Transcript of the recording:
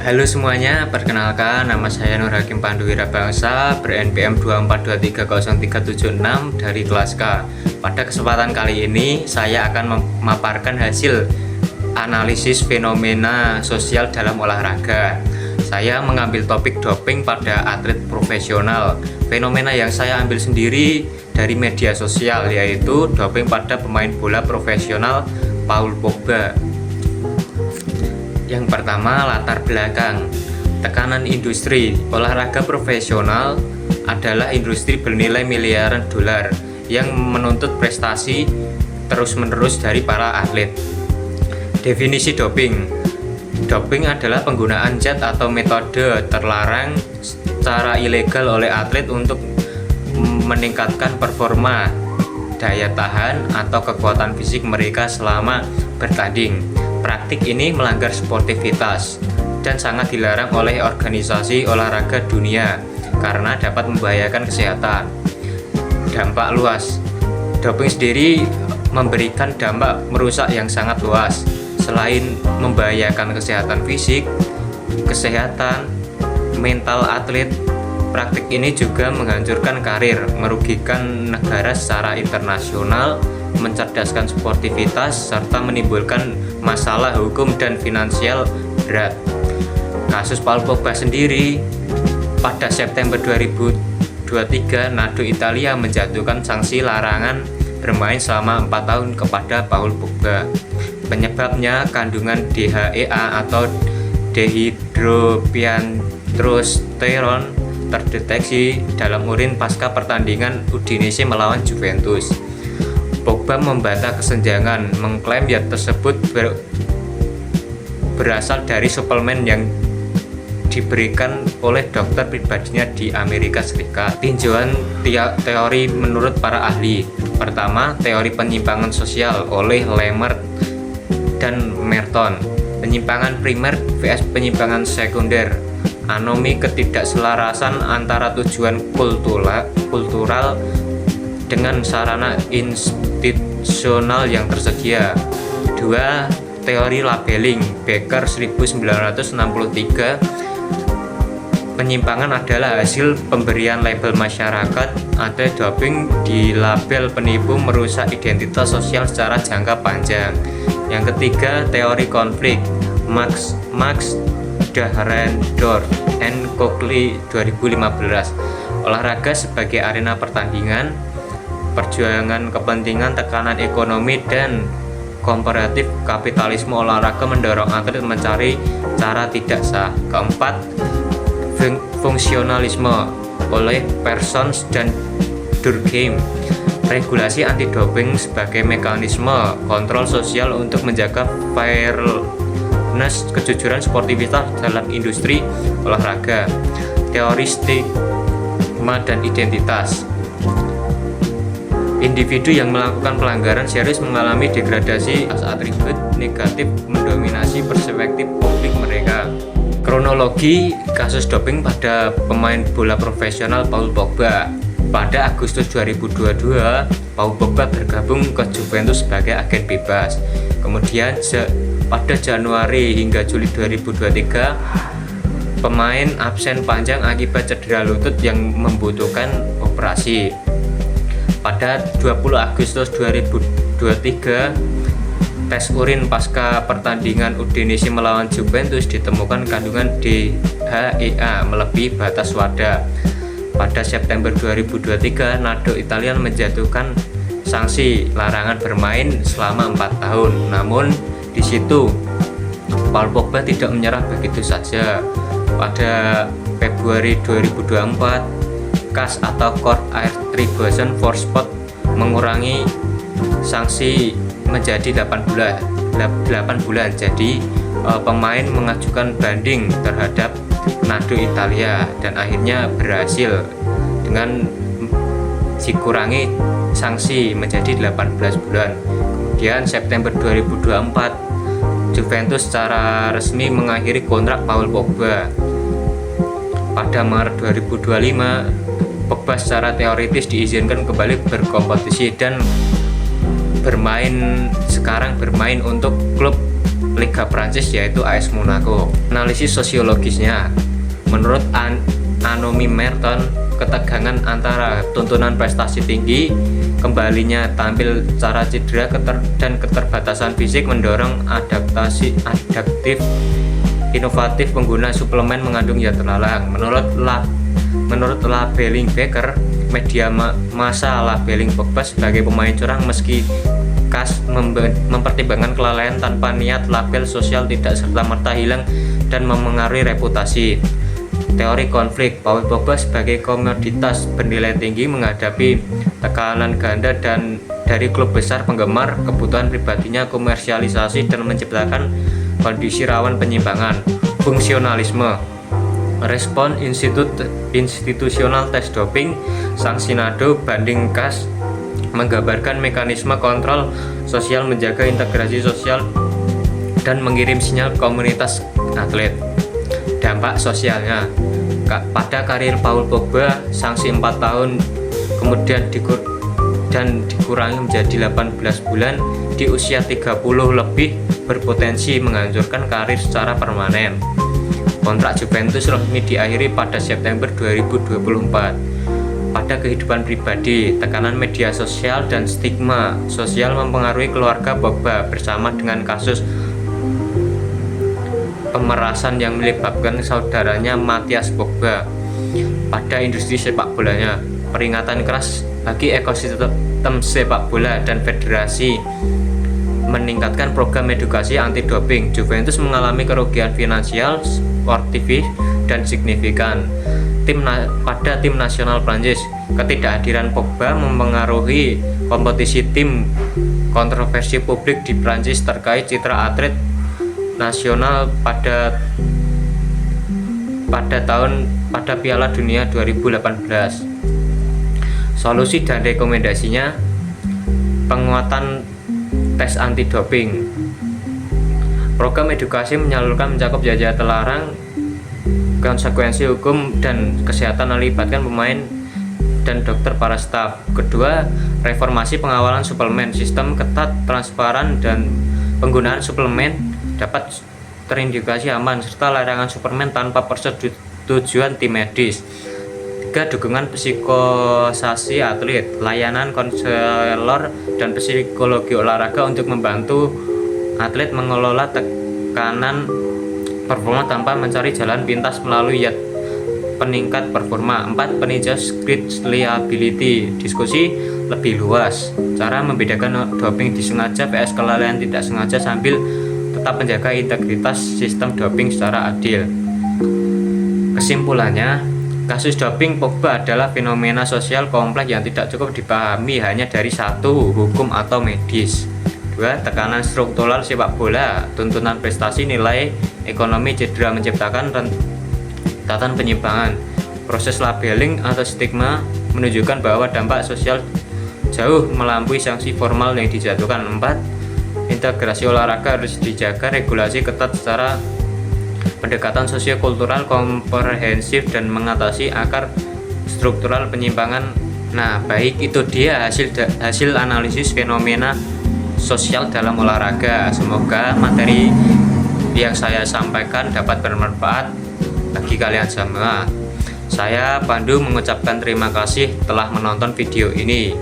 Halo semuanya, perkenalkan nama saya Nur Hakim Pandu Wirabangsa, ber-NPM 2423036 dari kelas K. Pada kesempatan kali ini, saya akan memaparkan hasil analisis fenomena sosial dalam olahraga. Saya mengambil topik doping pada atlet profesional. Fenomena yang saya ambil sendiri dari media sosial, yaitu doping pada pemain bola profesional Paul Pogba. Yang pertama, latar belakang. Tekanan industri. Olahraga profesional adalah industri bernilai miliaran dolar yang menuntut prestasi terus-menerus dari para atlet. Definisi doping. Doping adalah penggunaan zat atau metode terlarang secara ilegal oleh atlet untuk meningkatkan performa, daya tahan, atau kekuatan fisik mereka selama bertanding. Praktik ini melanggar sportivitas dan sangat dilarang oleh organisasi olahraga dunia karena dapat membahayakan kesehatan. Dampak luas. Doping sendiri memberikan dampak merusak yang sangat luas. Selain membahayakan kesehatan fisik, kesehatan mental atlet, praktik ini juga menghancurkan karir, merugikan negara secara internasional, mencerdaskan sportivitas, serta menimbulkan masalah hukum dan finansial berat. Kasus Paul Pogba sendiri, pada September 2023, Nado Italia menjatuhkan sanksi larangan bermain selama 4 tahun kepada Paul Pogba. Penyebabnya kandungan DHEA atau dehidropiandrosterone terdeteksi dalam urin pasca pertandingan Udinese melawan Juventus. Pogba membantah kesenjangan, mengklaim yang tersebut berasal dari suplemen yang diberikan oleh dokter pribadinya di Amerika Serikat. Tinjauan teori menurut para ahli. Pertama, teori penyimpangan sosial oleh Lemert dan Merton. Penyimpangan primer vs penyimpangan sekunder. Anomi ketidakselarasan antara tujuan kultural dengan sarana institusional yang tersedia. 2. Teori labeling Becker 1963. Penyimpangan adalah hasil pemberian label masyarakat. Ada doping di label penipu merusak identitas sosial secara jangka panjang. Yang ketiga, teori konflik Max Dahrendorf and Coakley 2015. Olahraga sebagai arena pertandingan, perjuangan kepentingan, tekanan ekonomi, dan komparatif kapitalisme olahraga mendorong atlet mencari cara tidak sah. Keempat, fungsionalisme oleh Parsons dan Durkheim. Regulasi anti-doping sebagai mekanisme kontrol sosial untuk menjaga fairness, kejujuran, sportivitas dalam industri olahraga. Teori stigma dan identitas. Individu yang melakukan pelanggaran serius mengalami degradasi atribut negatif mendominasi perspektif publik mereka. Kronologi kasus doping pada pemain bola profesional Paul Pogba. Pada Agustus 2022, Paul Pogba bergabung ke Juventus sebagai agen bebas. Kemudian pada Januari hingga Juli 2023, pemain absen panjang akibat cedera lutut yang membutuhkan operasi. Pada 20 Agustus 2023, tes urin pasca pertandingan Udinese melawan Juventus ditemukan kandungan DHEA melebihi batas wadah. Pada September 2023, Nado Italia menjatuhkan sanksi larangan bermain selama 4 tahun. Namun di situ Paul Pogba tidak menyerah begitu saja. Pada Februari 2024, CAS atau Court Arbitration for Sport mengurangi sanksi menjadi 8 bulan. Jadi pemain mengajukan banding terhadap Nado Italia dan akhirnya berhasil dengan dikurangi sanksi menjadi 18 bulan. Kemudian September 2024, Juventus secara resmi mengakhiri kontrak Paul Pogba. Pada Maret 2025, Pogba secara teoritis diizinkan kembali berkompetisi dan bermain untuk klub Liga Prancis yaitu AS Monaco. Analisis sosiologisnya, menurut Anomi Merton, ketegangan antara tuntunan prestasi tinggi, kembalinya tampil cara cedera, dan keterbatasan fisik mendorong adaptasi adaptif inovatif pengguna suplemen mengandung zat terlarang. Menurut labeling Becker, media massa labeling Pogba sebagai pemain curang meski Kas mempertimbangkan kelalaian tanpa niat. Label sosial tidak serta-merta hilang dan memengaruhi reputasi. Teori konflik, Paul Pogba sebagai komoditas bernilai tinggi menghadapi tekanan ganda dan dari klub besar penggemar, kebutuhan pribadinya komersialisasi dan menciptakan kondisi rawan penyimpangan. Fungsionalisme, respon institusional tes doping, sanksi Nado banding Kas menggambarkan mekanisme kontrol sosial menjaga integrasi sosial dan mengirim sinyal komunitas atlet. Dampak sosialnya, pada karir Paul Pogba, sanksi 4 tahun kemudian dikurangi menjadi 18 bulan di usia 30 lebih berpotensi menghancurkan karir secara permanen. Kontrak Juventus resmi diakhiri pada September 2024. Pada kehidupan pribadi, tekanan media sosial dan stigma sosial mempengaruhi keluarga Pogba bersama dengan kasus pemerasan yang melibatkan saudaranya Mathias Pogba. Pada industri sepak bolanya, peringatan keras bagi ekosistem sepak bola dan federasi meningkatkan program edukasi anti doping. Juventus mengalami kerugian finansial, sportif dan signifikan. Pada tim nasional Prancis, ketidakhadiran Pogba mempengaruhi kompetisi tim. Kontroversi publik di Prancis terkait citra atlet nasional pada Piala Dunia 2018. Solusi dan rekomendasinya, penguatan tes anti doping. Program edukasi menyalurkan mencakup zat terlarang, konsekuensi hukum dan kesehatan melibatkan pemain dan dokter para staf. Kedua, reformasi pengawalan suplemen, sistem ketat, transparan, dan penggunaan suplemen dapat terindikasi aman, serta larangan suplemen tanpa persetujuan tim medis. Tiga, dukungan psikosasi atlet, layanan konselor dan psikologi olahraga untuk membantu atlet mengelola tekanan performa tanpa mencari jalan pintas melalui peningkat performa. 4, peninjau script liability, diskusi lebih luas, cara membedakan doping disengaja vs kelalaian tidak sengaja sambil tetap menjaga integritas sistem doping secara adil. Kesimpulannya, kasus doping Pogba adalah fenomena sosial kompleks yang tidak cukup dipahami hanya dari satu, hukum atau medis. 2, tekanan struktural sepak bola, tuntunan prestasi, nilai ekonomi, cedera menciptakan rentetan penyimpangan. Proses labeling atau stigma menunjukkan bahwa dampak sosial jauh melampaui sanksi formal yang dijatuhkan. 4, integrasi olahraga harus dijaga, regulasi ketat secara pendekatan sosiokultural komprehensif dan mengatasi akar struktural penyimpangan. Nah, baik, itu dia hasil analisis fenomena sosial dalam olahraga. Semoga materi yang saya sampaikan dapat bermanfaat bagi kalian semua. Saya Pandu mengucapkan terima kasih telah menonton video ini.